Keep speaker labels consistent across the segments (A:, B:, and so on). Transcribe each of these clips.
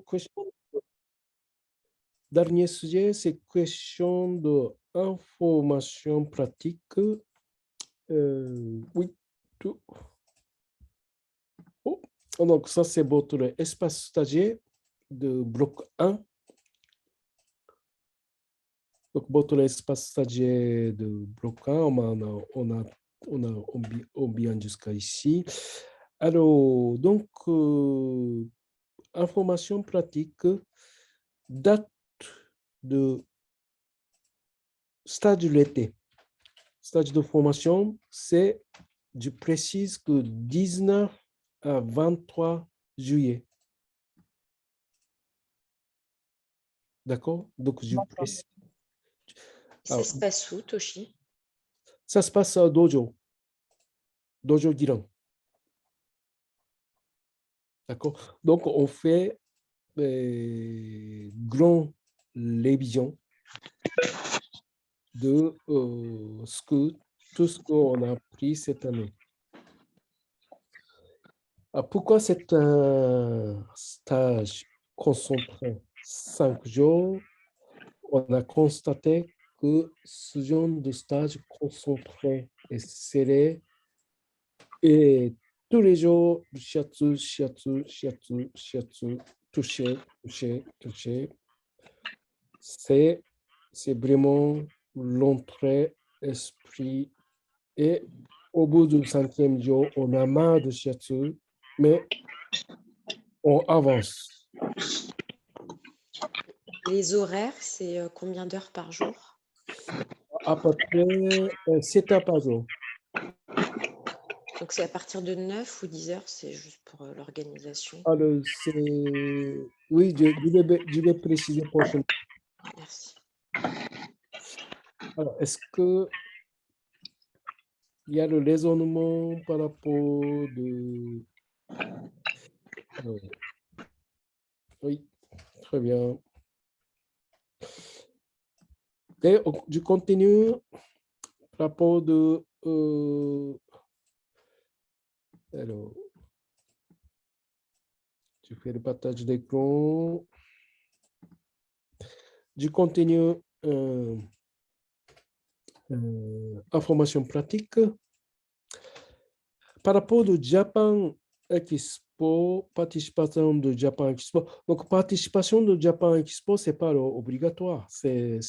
A: question, dernier sujet, c'est question d'information pratique. Oui, tout. Oh, donc, ça, c'est votre espace stagiaire de bloc 1. Donc, votre espace stagiaire de bloc 1, on bien jusqu'à ici. Alors, donc, information pratique, date de stage de l'été. Stage de formation, c'est, je précise que 19 à 23 juillet. D'accord? Donc, je précise.
B: Ça se passe où, Toshi?
A: Ça se passe à Dojo. Dojo Giran. D'accord? Donc, on fait grand révision de tout ce qu'on a appris cette année. Pourquoi c'est un stage concentré 5 jours? On a constaté que ce genre de stage concentré et serré et tous les jours, shiatsu, shiatsu, shiatsu, shiatsu, toucher, toucher, toucher, c'est vraiment l'entrée esprit. Et au bout du 5e jour, on a marre de shiatsu, mais on avance.
B: Les horaires, c'est combien d'heures par jour?
A: À peu près 7 heures par jour.
B: Donc, c'est à partir de 9 ou 10 heures, c'est juste pour l'organisation.
A: Alors, oui, je vais préciser prochainement.
B: Merci.
A: Alors, est-ce que il y a le raisonnement par rapport de... Oui, très bien. Et je continue par rapport de... alors, je fais le partage d'écran. Je continue information pratique. Par rapport au Japan Expo, participation de Japan Expo. Donc, participation de Japan Expo, ce n'est pas obligatoire. C'est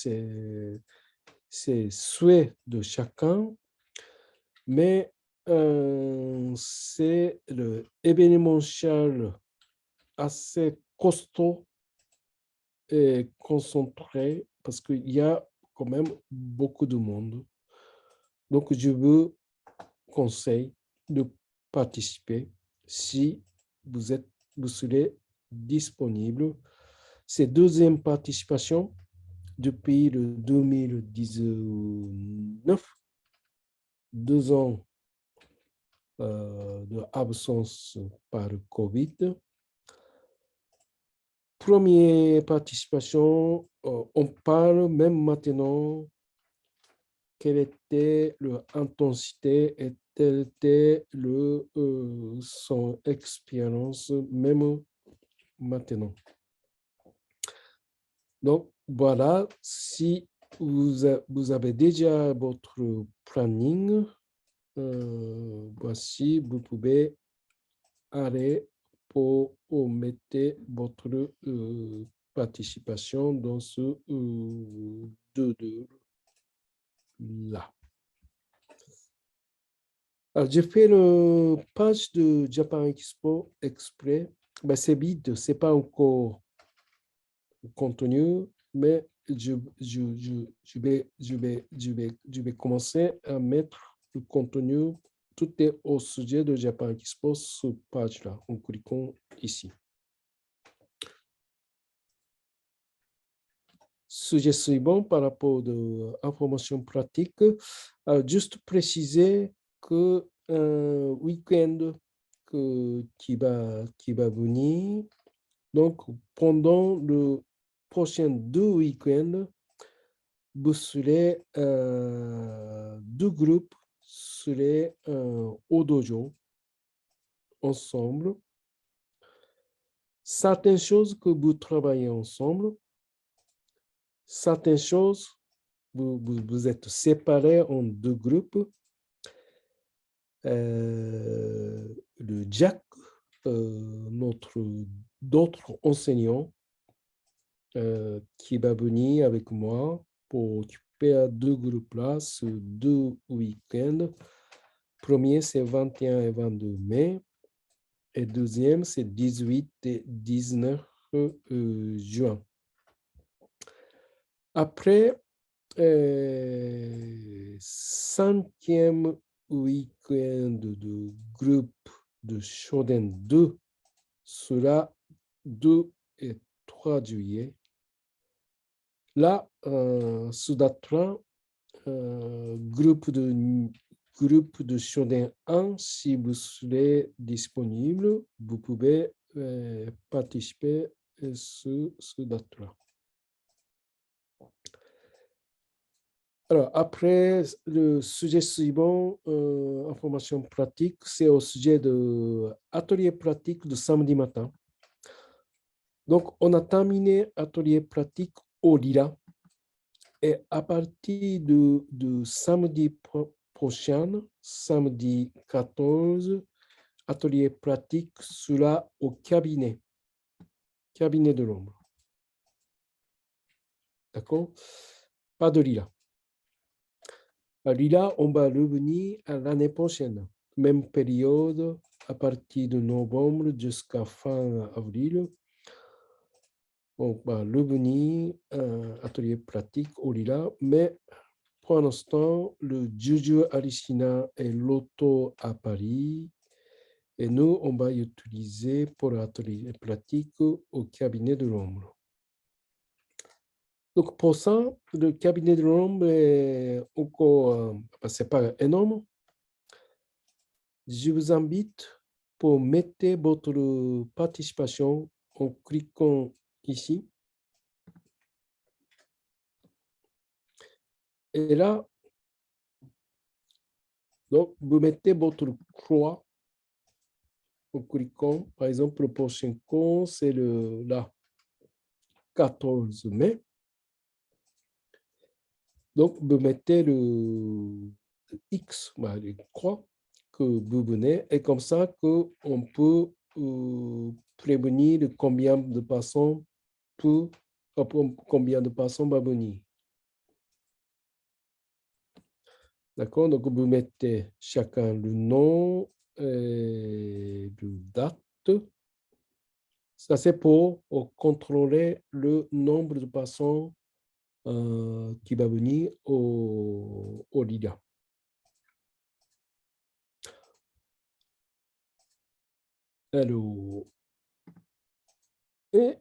A: souhait de chacun, mais c'est l'événementiel assez costaud et concentré parce qu'il y a quand même beaucoup de monde. Donc, je vous conseille de participer si vous serez disponible. C'est deuxième participation depuis le 2019, 2 ans d'absence par Covid. Première participation, on parle même maintenant quelle était l'intensité et quelle était son expérience même maintenant. Donc, voilà, si vous avez déjà votre planning, voici, vous pouvez aller pour mettre votre participation dans ce là. Alors, j'ai fait le page de Japan Expo exprès. Ben, c'est vide, c'est pas encore contenu, mais je vais commencer à mettre le contenu. Tout est au sujet de Japan Expo sur page-là, en cliquant ici. Sujet suivant par rapport à l'information pratique, juste préciser que un week-end qui va venir, donc pendant le prochain 2 week-ends, vous serez 2 groupes seraient au dojo ensemble. certaines choses que vous travaillez ensemble, certaines choses, vous êtes séparés en deux groupes. Le Jack, d'autres enseignants qui va venir avec moi pour occuper à deux groupes-là sur 2 week-ends. Premier, c'est 21 et 22 mai. Et deuxième, c'est 18 et 19 juin. Après, 5e week-end de groupe de Shoden 2 sera 2 et 3 juillet. Là, ce date-là, groupe de Shoden 1, si vous serez disponible, vous pouvez participer à ce date-là. Alors, après, le sujet suivant, information pratique, c'est au sujet de atelier pratique de samedi matin. Donc, on a terminé atelier pratique au Lila. Et à partir de samedi prochain, samedi 14, atelier pratique sera au cabinet de l'ombre. D'accord? Pas de Lila. À Lila, on va revenir à l'année prochaine. Même période, à partir de novembre jusqu'à fin avril. On va revenir à atelier pratique au Lila, mais pour l'instant, le Juju Arishina est l'auto à Paris. Et nous, on va utiliser pour l'atelier pratique au cabinet de l'ombre. Donc, pour ça, le cabinet de l'ombre est encore, c'est pas énorme. Je vous invite pour mettre votre participation en cliquant ici. Et là, donc, vous mettez votre croix en cliquant. Par exemple, le prochain cours, c'est le 14 mai. Donc, vous mettez le X, le croix que vous venez, et comme ça qu'on peut prévenir combien de personnes va venir. D'accord? Donc, vous mettez chacun le nom et la date. Ça, c'est pour contrôler le nombre de personnes qui va venir au LIDA. Alors, et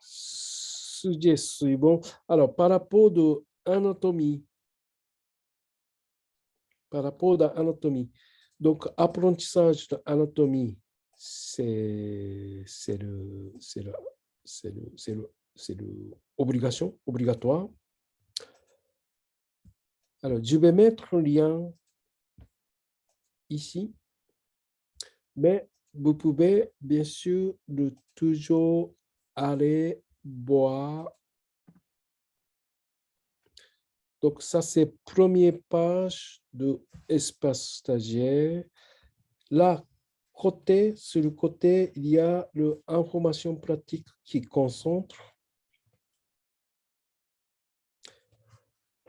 A: sujet suivant. Alors, par rapport de anatomie, donc apprentissage d'anatomie, c'est obligatoire. Alors, je vais mettre un lien ici, mais vous pouvez bien sûr toujours aller voir. Donc, ça, c'est première page de espace stagiaire. Là, sur le côté, il y a l'information pratique qui concentre.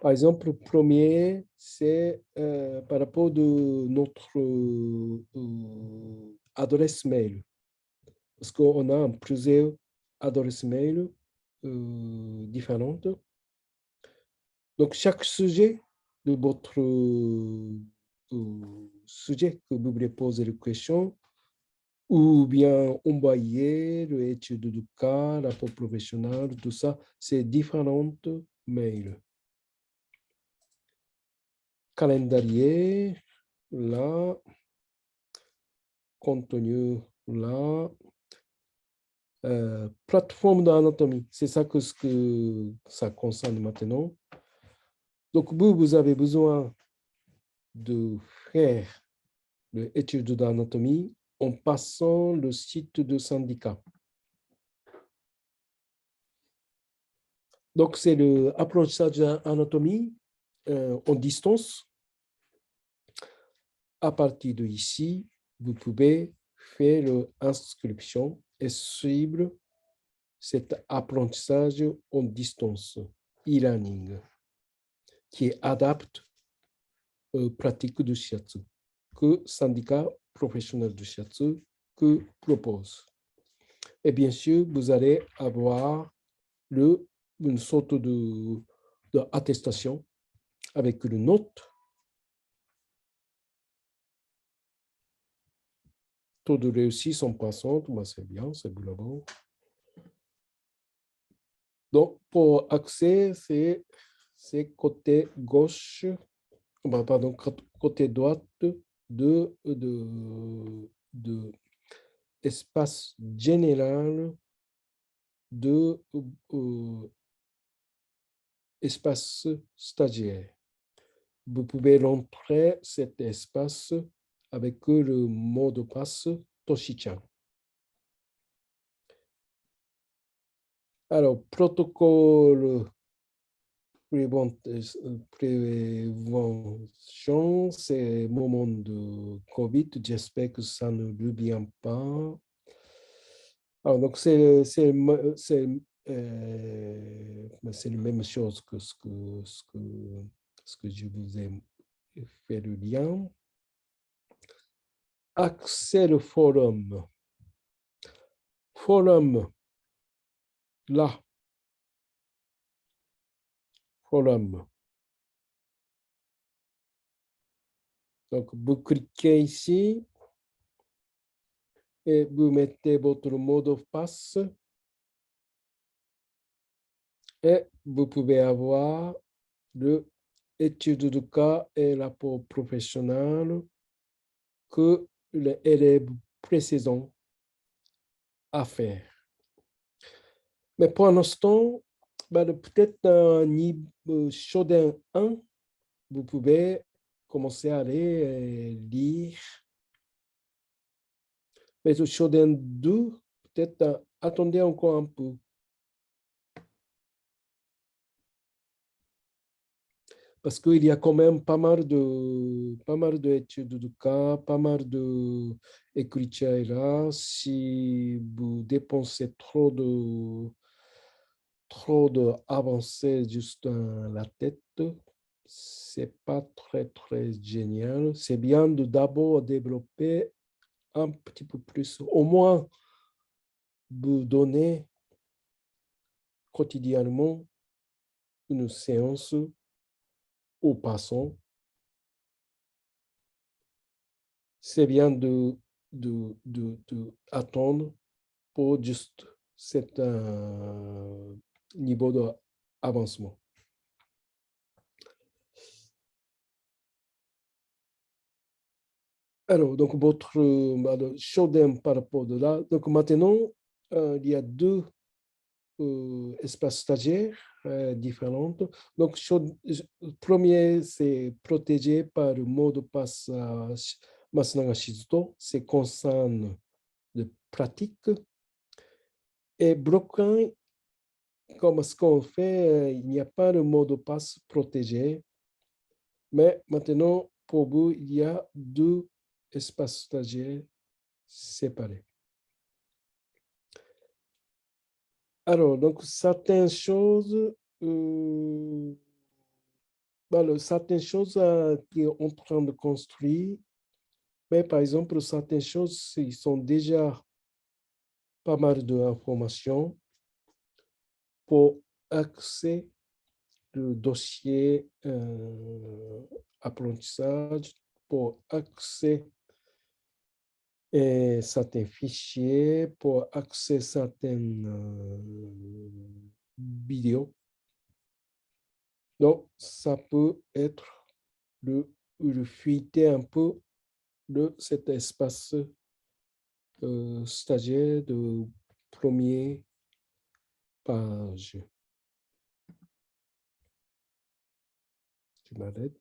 A: Par exemple, le premier, c'est par rapport de notre adresse mail. Parce qu'on a plusieurs adresses mail différentes. Donc, chaque sujet de votre sujet que vous voulez poser la question, ou bien envoyer l'étude du cas, rapport professionnel, tout ça, c'est différentes mails. Calendrier, là, contenu, là, plateforme d'anatomie, c'est ça que ça concerne maintenant. Donc, vous avez besoin de faire l'étude d'anatomie en passant le site de syndicat. Donc, c'est l'apprentissage d'anatomie en distance. À partir de ici, vous pouvez faire l'inscription et suivre cet apprentissage en distance, e-learning, qui adapte aux pratiques du shiatsu, que syndicat professionnel du shiatsu que propose. Et bien sûr, vous allez avoir une sorte d'attestation avec une note. Taux de réussite 100%, bah c'est bien, c'est global. Donc, pour accès, c'est côté gauche, pardon, côté droite de espace général de espace stagiaire. Vous pouvez rentrer cet espace avec le mot de passe Toshi-chan. Alors, protocole prévention, c'est moment de COVID. J'espère que ça ne revient pas. Alors, donc, c'est la même chose que ce que je vous ai fait le lien. Accès au forum. Forum, là. Forum. Donc, vous cliquez ici et vous mettez votre mot de passe et vous pouvez avoir l'étude de cas et rapport professionnel que l'élève précédent a fait. Mais pour l'instant, peut-être un niveau Shodan 1, vous pouvez commencer à aller lire. Mais le Shodan 2, peut-être attendez encore un peu. Parce qu'il y a quand même pas mal d'études de cas, pas mal d'écriture là. Si vous dépensez trop d'avancées juste dans la tête, c'est pas très génial. C'est bien de d'abord développer un petit peu plus, au moins vous donner quotidiennement une séance aux passants. C'est bien attendre pour juste cet niveau d'avancement. Alors, donc, votre Shodan par rapport de là. Donc, maintenant, il y a deux espaces stagiaires différents. Donc, premier, c'est protégé par le mot de passe Masunaga Shizuto. C'est concerne de pratique. Et bloc 1, comme ce qu'on fait, il n'y a pas de mot de passe protégé. Mais maintenant, pour vous, il y a deux espaces stagiaires séparés. Alors, donc, certaines choses, certaines choses qui sont en train de construire, mais par exemple, certaines choses, ils sont déjà pas mal d'informations pour accès le dossier apprentissage, pour accès à certains fichiers, pour accès à certaines vidéos. Donc, ça peut être le fuiter un peu de cet espace stagiaire de première page. Je m'arrête.